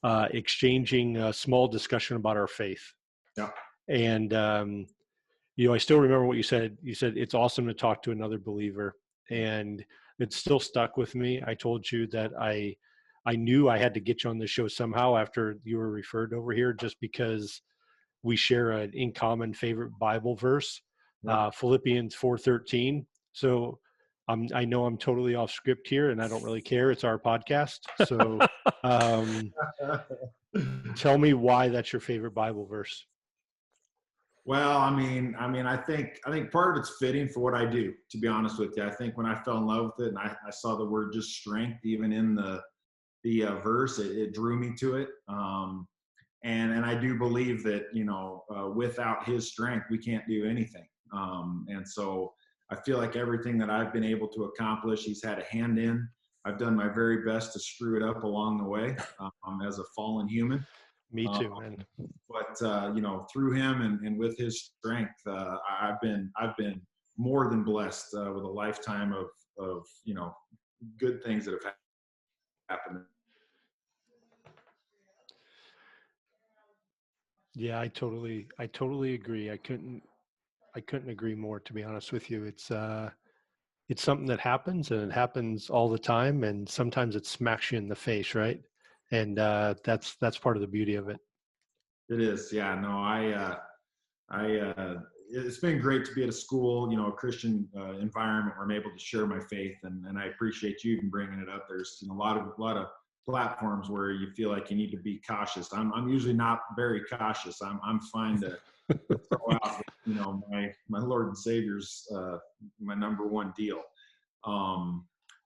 exchanging a small discussion about our faith. Yeah. And, I still remember what you said. You said, it's awesome to talk to another believer. And it still stuck with me. I told you that I knew I had to get you on the show somehow after you were referred over here, just because we share an in common favorite Bible verse, Philippians 4:13. So I know I'm totally off script here, and I don't really care. It's our podcast. So tell me why that's your favorite Bible verse. Well, I mean, I think part of it's fitting for what I do, to be honest with you. I think when I fell in love with it and I saw the word just strength, even in the verse, it drew me to it. And I do believe that, without his strength, we can't do anything. And so I feel like everything that I've been able to accomplish, he's had a hand in. I've done my very best to screw it up along the way as a fallen human. Me too, man. But through him and with his strength, I've been more than blessed with a lifetime of good things that have happened. Yeah, I totally agree. I couldn't agree more, to be honest with you. It's something that happens, and it happens all the time, and sometimes it smacks you in the face, right? And that's part of the beauty of it. It is. Yeah, no, it's been great to be at a school, a Christian environment where I'm able to share my faith, and I appreciate you even bringing it up. There's a lot of platforms where you feel like you need to be cautious. I'm usually not very cautious. I'm fine to throw out, my Lord and Savior's my number one deal.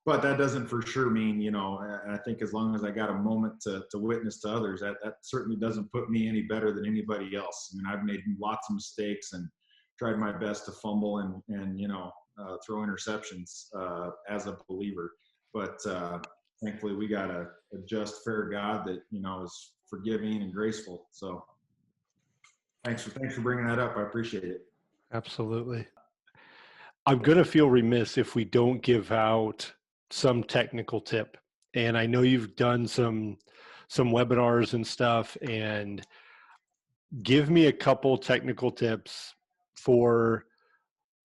But that doesn't for sure mean, I think as long as I got a moment to witness to others, that certainly doesn't put me any better than anybody else. I mean, I've made lots of mistakes and tried my best to fumble and throw interceptions as a believer. But thankfully we got a just, fair God that, you know, is forgiving and graceful. So thanks for bringing that up. I appreciate it. Absolutely. I'm going to feel remiss if we don't give out some technical tip. And I know you've done some webinars and stuff, and give me a couple technical tips for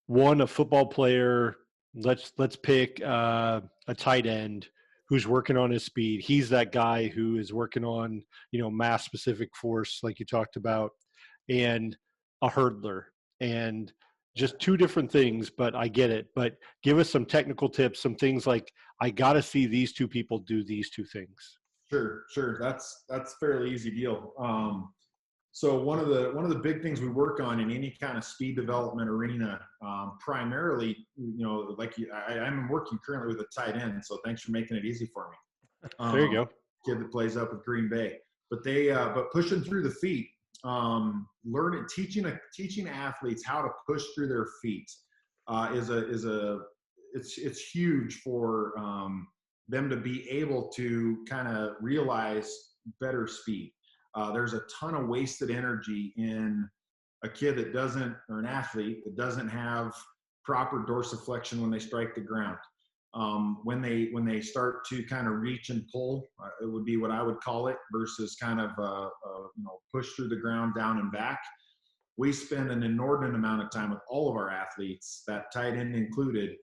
one, a football player. Let's pick a tight end who's working on his speed. He's that guy who is working on, you know, mass specific force, like you talked about, and a hurdler. And just two different things, but I get it. But give us some technical tips, some things like, I got to see these two people do these two things. Sure. That's a fairly easy deal. So one of the big things we work on in any kind of speed development arena, primarily, you know, I'm working currently with a tight end. So thanks for making it easy for me. There you go. Kid that plays up with Green Bay, but pushing through the feet, teaching athletes how to push through their feet it's huge for them to be able to kind of realize better speed. There's a ton of wasted energy in a kid that doesn't, or an athlete that doesn't have proper dorsiflexion when they strike the ground. When they start to kind of reach and pull, it would be what I would call it, versus kind of push through the ground down and back. We spend an inordinate amount of time with all of our athletes, that tight end included,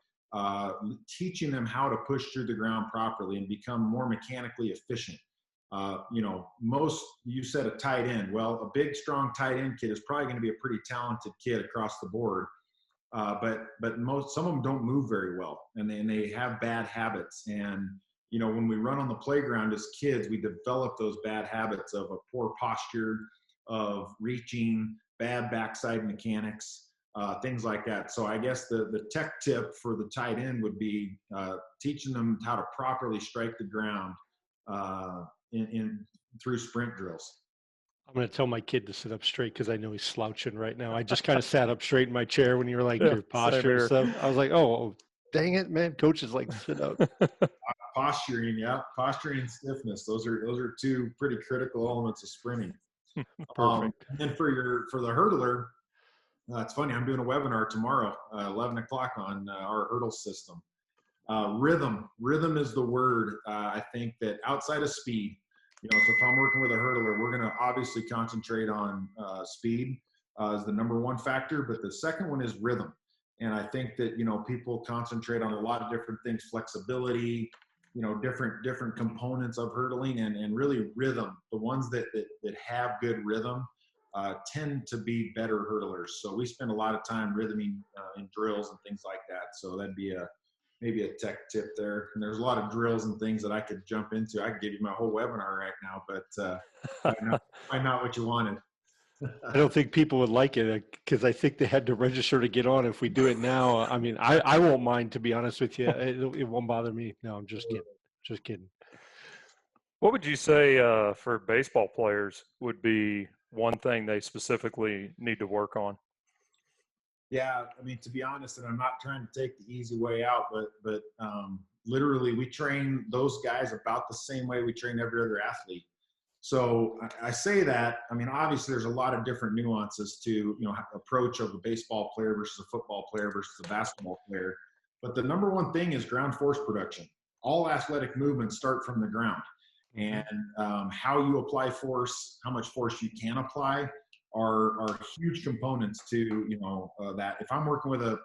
teaching them how to push through the ground properly and become more mechanically efficient. You said a tight end. Well, a big, strong tight end kid is probably going to be a pretty talented kid across the board. But some of them don't move very well, and they have bad habits. And, you know, when we run on the playground as kids, we develop those bad habits of a poor posture, of reaching, bad backside mechanics, things like that. So I guess the tech tip for the tight end would be teaching them how to properly strike the ground through sprint drills. I'm going to tell my kid to sit up straight because I know he's slouching right now. I just kind of sat up straight in my chair when you were like, your posture and stuff. I was like, oh, dang it, man. Coach is like, sit up. Posturing and stiffness. Those are two pretty critical elements of sprinting. Perfect. And then for the hurdler, it's funny, I'm doing a webinar tomorrow, 11 o'clock on our hurdle system. Rhythm is the word. I think that outside of speed, so if I'm working with a hurdler, we're going to obviously concentrate on speed as the number one factor, but the second one is rhythm. And I think that, people concentrate on a lot of different things, flexibility, different components of hurdling, and really rhythm. The ones that have good rhythm tend to be better hurdlers. So we spend a lot of time rhythming in drills and things like that. So that'd be maybe a tech tip there. And there's a lot of drills and things that I could jump into. I could give you my whole webinar right now, but probably not what you wanted. I don't think people would like it because I think they had to register to get on. If we do it now, I mean, I won't mind, to be honest with you. It won't bother me. No, I'm just kidding. Just kidding. What would you say for baseball players would be one thing they specifically need to work on? Yeah, I mean, to be honest, and I'm not trying to take the easy way out, but literally we train those guys about the same way we train every other athlete. So I say that, I mean, obviously there's a lot of different nuances to, approach of a baseball player versus a football player versus a basketball player. But the number one thing is ground force production. All athletic movements start from the ground. And how you apply force, how much force you can apply are huge components to, that. If I'm working with a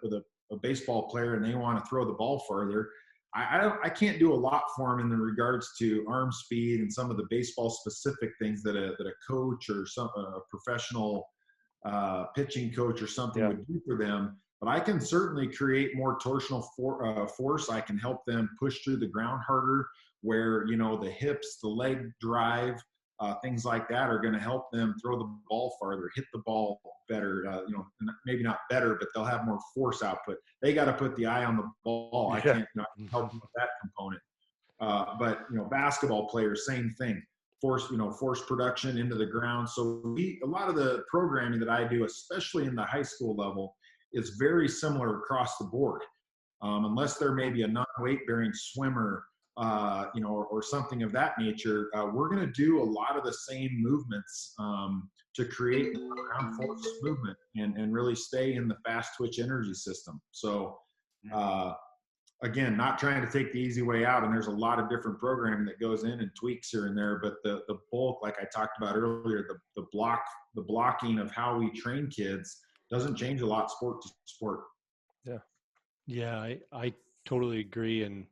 baseball player and they want to throw the ball further, I can't do a lot for them in regards to arm speed and some of the baseball specific things that a coach or a professional pitching coach or something would do for them. But I can certainly create more torsional force. I can help them push through the ground harder, where, the hips, the leg drive, things like that are going to help them throw the ball farther, hit the ball better, maybe not better, but they'll have more force output. They got to put the eye on the ball. I can't help them with that component. But, basketball players, same thing. Force production into the ground. So a lot of the programming that I do, especially in the high school level, is very similar across the board. Unless they're maybe a non-weight bearing swimmer or something of that nature, we're going to do a lot of the same movements to create ground force movement and really stay in the fast twitch energy system. So again, not trying to take the easy way out, and there's a lot of different programming that goes in and tweaks here and there, but the bulk, like I talked about earlier, the blocking of how we train kids doesn't change a lot sport to sport. Yeah, I totally agree, and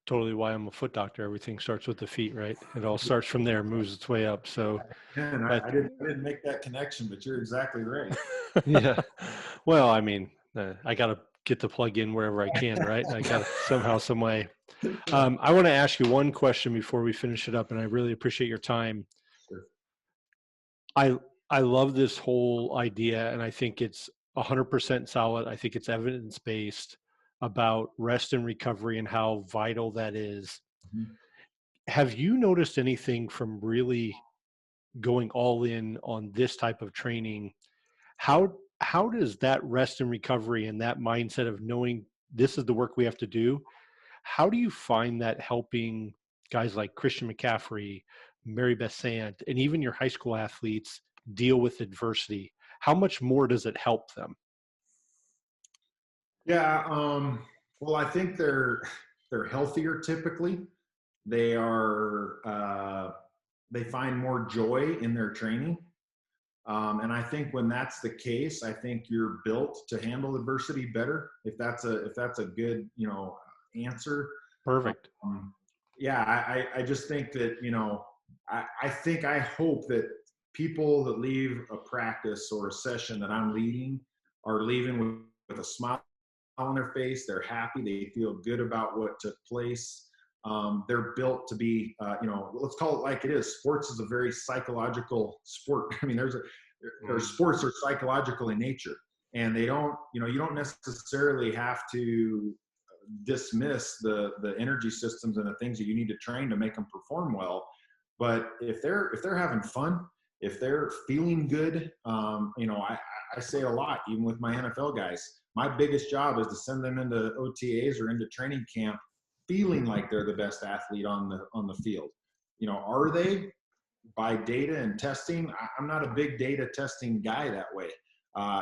totally why I'm a foot doctor. Everything starts with the feet, right? It all starts from there, moves its way up. So And I didn't make that connection, but you're exactly right. yeah. Well, I mean, I got to get the plug in wherever I can, right? I got to somehow, some way. I want to ask you one question before we finish it up, and I really appreciate your time. Sure. I love this whole idea, and I think it's 100% solid. I think it's evidence-based about rest and recovery and how vital that is. Mm-hmm. Have you noticed anything from really going all in on this type of training? How does that rest and recovery and that mindset of knowing this is the work we have to do, how do you find that helping guys like Christian McCaffrey, MaryBeth, Sant, and even your high school athletes deal with adversity? How much more does it help them? Yeah, well, I think they're healthier typically. They are they find more joy in their training, and I think when that's the case, I think you're built to handle adversity better. If that's a good answer. Perfect. Yeah, I just think that I hope that people that leave a practice or a session that I'm leading are leaving with a smile on their face. They're happy. They feel good about what took place. They're built to be, let's call it like it is. Sports is a very psychological sport. I mean, sports are psychological in nature, and they don't, you don't necessarily have to dismiss the energy systems and the things that you need to train to make them perform well. But if they're having fun, if they're feeling good, I say a lot, even with my NFL guys, my biggest job is to send them into OTAs or into training camp feeling like they're the best athlete on the field. Are they? By data and testing, I'm not a big data testing guy that way.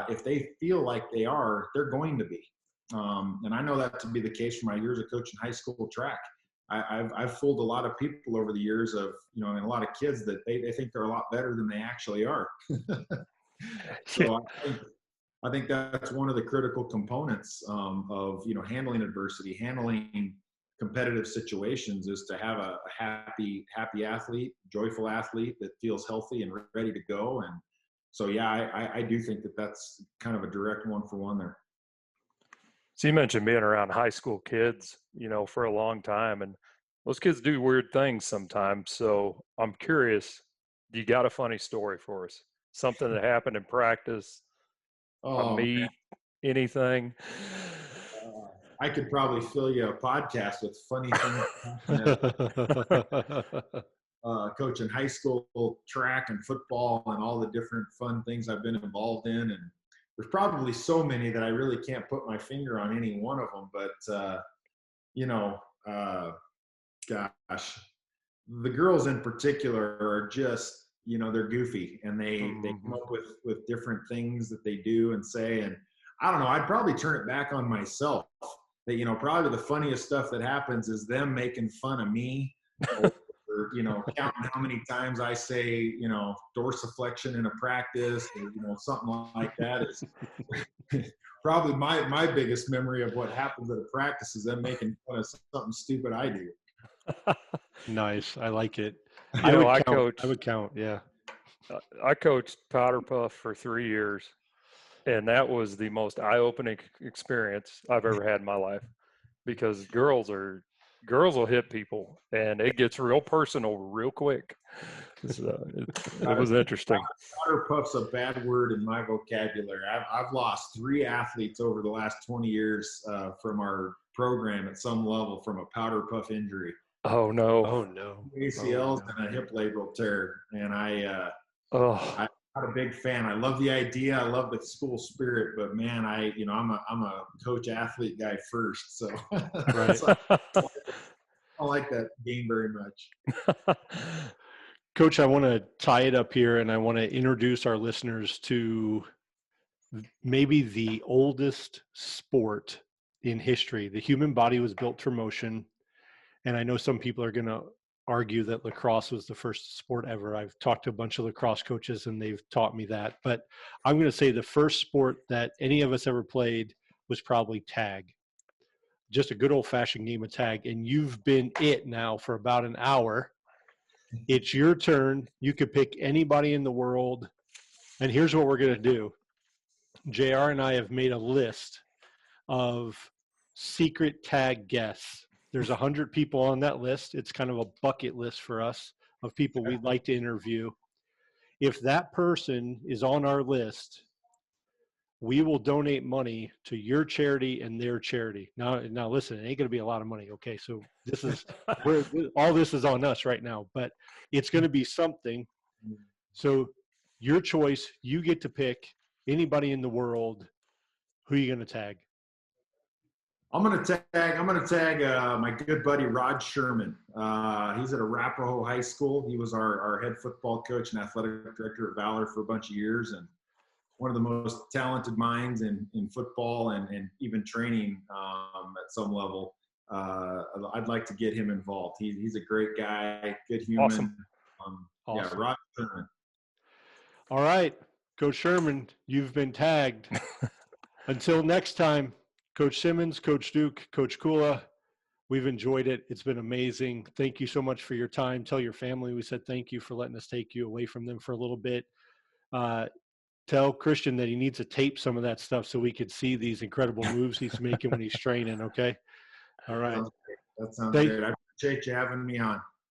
If they feel like they are, they're going to be. And I know that to be the case for my years of coaching high school track. I've fooled a lot of people over the years of, and a lot of kids that they think they're a lot better than they actually are. So I think that's one of the critical components of, handling adversity, handling competitive situations, is to have a happy athlete, joyful athlete that feels healthy and ready to go. And so, yeah, I do think that that's kind of a direct one-for-one there. So you mentioned being around high school kids, for a long time, and those kids do weird things sometimes. So I'm curious, you got a funny story for us? Something that happened in practice, a meet, anything? I could probably fill you a podcast with funny things. Coaching high school track and football and all the different fun things I've been involved in. And there's probably so many that I really can't put my finger on any one of them. But, gosh, the girls in particular are just, they're goofy, and they come up with different things that they do and say. And I don't know, I'd probably turn it back on myself. That, probably the funniest stuff that happens is them making fun of me, or counting how many times I say, dorsiflexion in a practice, or, something like that is probably my biggest memory of what happens at a practice, is them making fun of something stupid I do. Nice. I like it. I would count. Yeah. I coached powder puff for 3 years, and that was the most eye-opening experience I've ever had in my life, because girls will hit people, and it gets real personal real quick. It was interesting. Powder puff's a bad word in my vocabulary. I've lost 3 athletes over the last 20 years from our program at some level from a powder puff injury. Oh no! ACLs and a hip labral tear, and I'm not a big fan. I love the idea. I love the school spirit, but man, I'm a coach athlete guy first. So, right. don't like that game very much. Coach, I want to tie it up here, and I want to introduce our listeners to maybe the oldest sport in history. The human body was built for motion. And I know some people are going to argue that lacrosse was the first sport ever. I've talked to a bunch of lacrosse coaches and they've taught me that. But I'm going to say the first sport that any of us ever played was probably tag. Just a good old-fashioned game of tag. And you've been it now for about an hour. It's your turn. You could pick anybody in the world. And here's what we're going to do. JR and I have made a list of secret tag guests. There's 100 people on that list. It's kind of a bucket list for us of people we'd like to interview. If that person is on our list, we will donate money to your charity and their charity. Now listen, it ain't going to be a lot of money. Okay. So this is all this is on us right now, but it's going to be something. So your choice, you get to pick anybody in the world. Who are you going to tag? I'm gonna tag my good buddy Rod Sherman. He's at Arapahoe High School. He was our head football coach and athletic director at Valor for a bunch of years, and one of the most talented minds in football and even training at some level. I'd like to get him involved. He's a great guy, good human. Awesome. Yeah, Rod Sherman. All right, Coach Sherman, you've been tagged. Until next time. Coach Simmons, Coach Duke, Coach Kula, we've enjoyed it. It's been amazing. Thank you so much for your time. Tell your family we said thank you for letting us take you away from them for a little bit. Tell Christian that he needs to tape some of that stuff so we could see these incredible moves he's making when he's training, okay? All right. That sounds great. I appreciate you having me on.